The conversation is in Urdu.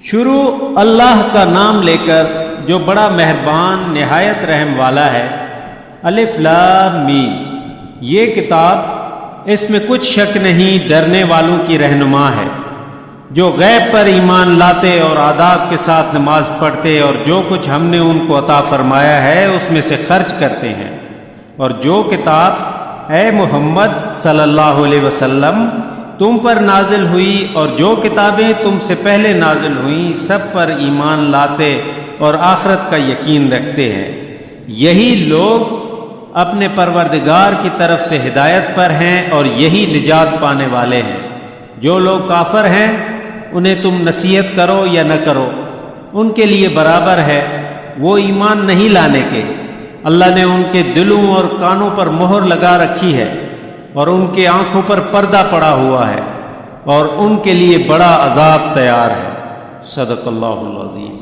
شروع اللہ کا نام لے کر جو بڑا مہربان نہایت رحم والا ہے۔ الف لام میم۔ یہ کتاب، اس میں کچھ شک نہیں، ڈرنے والوں کی رہنما ہے، جو غیب پر ایمان لاتے اور عادات کے ساتھ نماز پڑھتے اور جو کچھ ہم نے ان کو عطا فرمایا ہے اس میں سے خرچ کرتے ہیں، اور جو کتاب اے محمد صلی اللہ علیہ وسلم تم پر نازل ہوئی اور جو کتابیں تم سے پہلے نازل ہوئیں سب پر ایمان لاتے اور آخرت کا یقین رکھتے ہیں، یہی لوگ اپنے پروردگار کی طرف سے ہدایت پر ہیں اور یہی نجات پانے والے ہیں۔ جو لوگ کافر ہیں انہیں تم نصیحت کرو یا نہ کرو، ان کے لیے برابر ہے، وہ ایمان نہیں لانے کے۔ اللہ نے ان کے دلوں اور کانوں پر مہر لگا رکھی ہے اور ان کے آنکھوں پر پردہ پڑا ہوا ہے، اور ان کے لیے بڑا عذاب تیار ہے۔ صدق اللہ العظیم۔